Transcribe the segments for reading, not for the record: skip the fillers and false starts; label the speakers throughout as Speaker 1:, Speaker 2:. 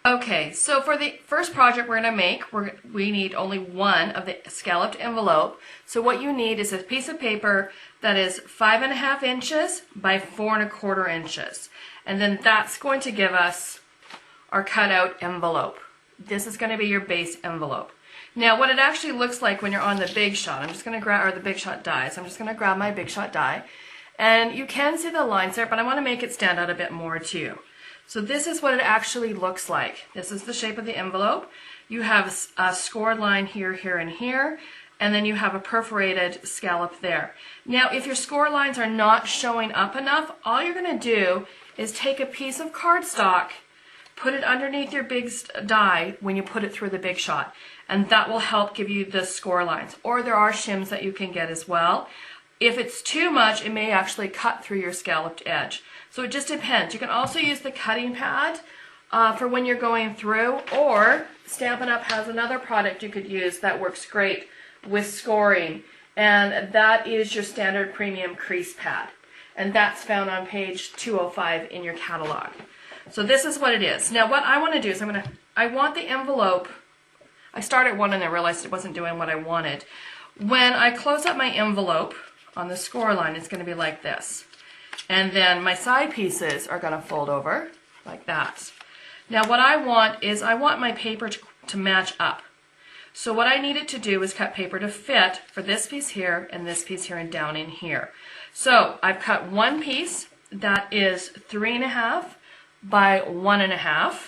Speaker 1: Okay, so for the first project we're going to make, we need only one of the scalloped envelope. So what you need is a piece of paper that is 5.5 inches by 4.25 inches. And then that's going to give us our cutout envelope. This is going to be your base envelope. Now what it actually looks like when you're on the Big Shot, I'm just going to grab, or the Big Shot die, so I'm just going to grab my Big Shot die. And you can see the lines there, but I want to make it stand out a bit more too. So this is what it actually looks like. This is the shape of the envelope. You have a scored line here, here, and here, and then you have a perforated scallop there. Now, if your score lines are not showing up enough, all you're going to do is take a piece of cardstock, put it underneath your bigz die when you put it through the Big Shot, and that will help give you the score lines. Or there are shims that you can get as well. If it's too much, it may actually cut through your scalloped edge. So it just depends. You can also use the cutting pad for when you're going through, or Stampin' Up! Has another product you could use that works great with scoring, and that is your standard premium crease pad. And that's found on page 205 in your catalog. So this is what it is. Now what I want to do is I want the envelope, I started one and I realized it wasn't doing what I wanted. When I close up my envelope on the score line, it's going to be like this. And then my side pieces are going to fold over like that. Now what I want is I want my paper to match up. So what I needed to do is cut paper to fit for this piece here and this piece here and down in here. So I've cut one piece that is 3.5 by 1.5,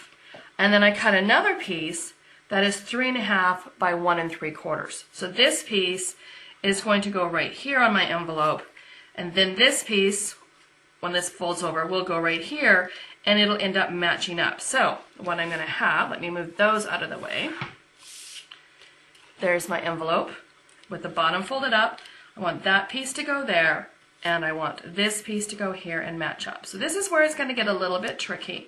Speaker 1: and then I cut another piece that is 3.5 by 1 3/4. So this piece is going to go right here on my envelope, and then this piece, when this folds over, will go right here, and it'll end up matching up. So what I'm going to have, let me move those out of the way. There's my envelope with the bottom folded up. I want that piece to go there, and I want this piece to go here and match up. So this is where it's going to get a little bit tricky.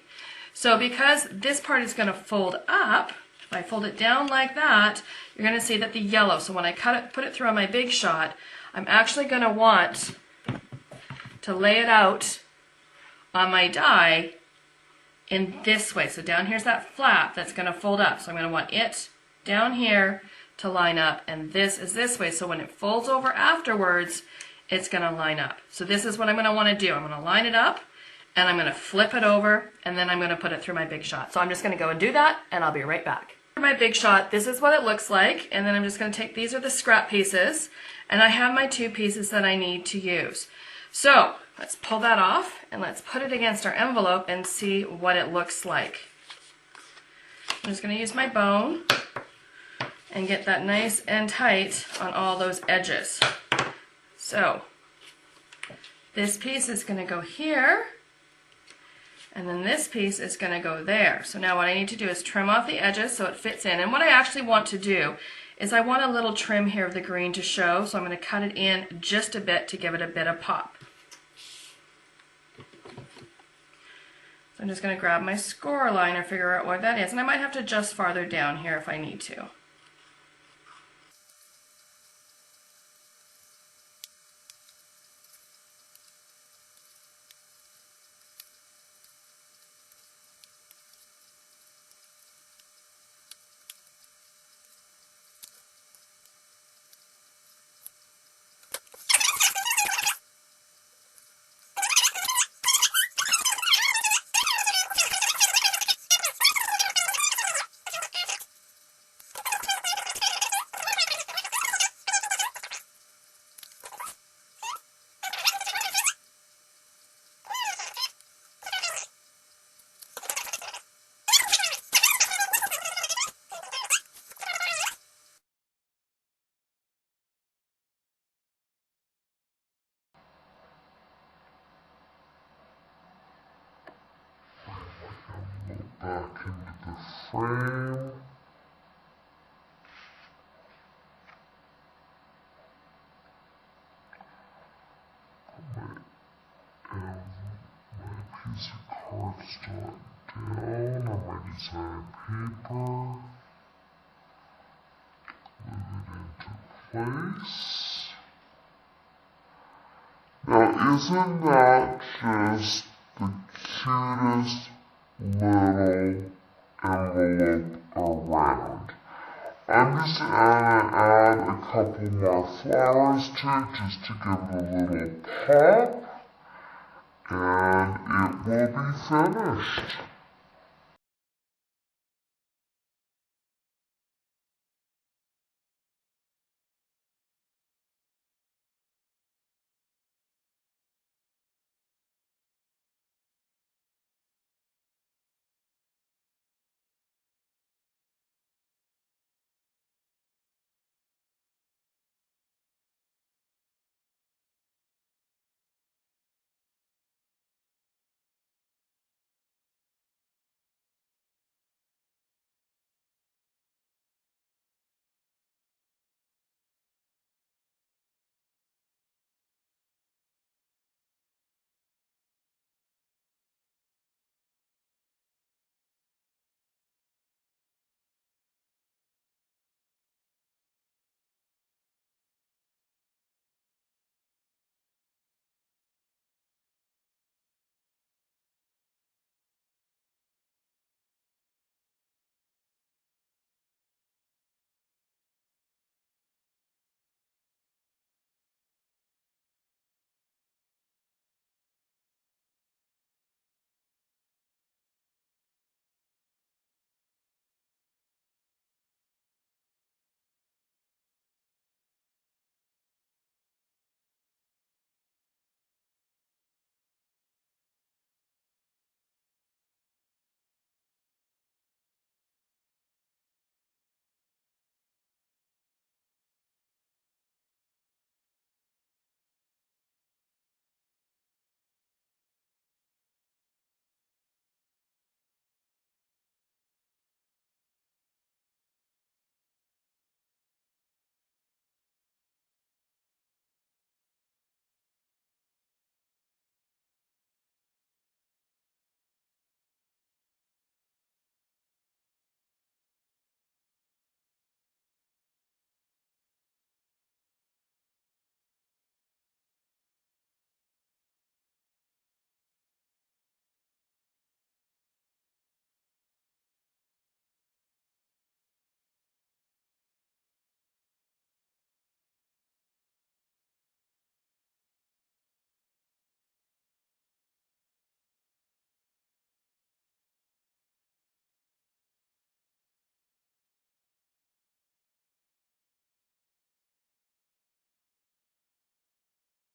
Speaker 1: So because this part is going to fold up, if I fold it down like that, you're going to see that the yellow, so when I put it through on my Big Shot, I'm actually going to want to lay it out on my die in this way. So down here's that flap that's going to fold up. So I'm going to want it down here to line up, and this is this way. So when it folds over afterwards, it's going to line up. So this is what I'm going to want to do. I'm going to line it up, and I'm going to flip it over, and then I'm going to put it through my Big Shot. So I'm just going to go and do that, and I'll be right back. For my Big Shot, this is what it looks like, and then I'm just going to take, these are the scrap pieces, and I have my 2 pieces that I need to use. So let's pull that off, and let's put it against our envelope and see what it looks like. I'm just going to use my bone and get that nice and tight on all those edges. So this piece is going to go here, and then this piece is going to go there. So now what I need to do is trim off the edges so it fits in. And what I actually want to do is I want a little trim here of the green to show, so I'm going to cut it in just a bit to give it a bit of pop. So I'm just going to grab my score line or figure out what that is, and I might have to adjust farther down here if I need to.
Speaker 2: Back into the frame. Put my piece of cardstock down on my design paper. Move it into place. Now isn't that just the cutest little envelope around. I'm just going to add a couple more flowers to it just to give it a little pop, and it will be finished.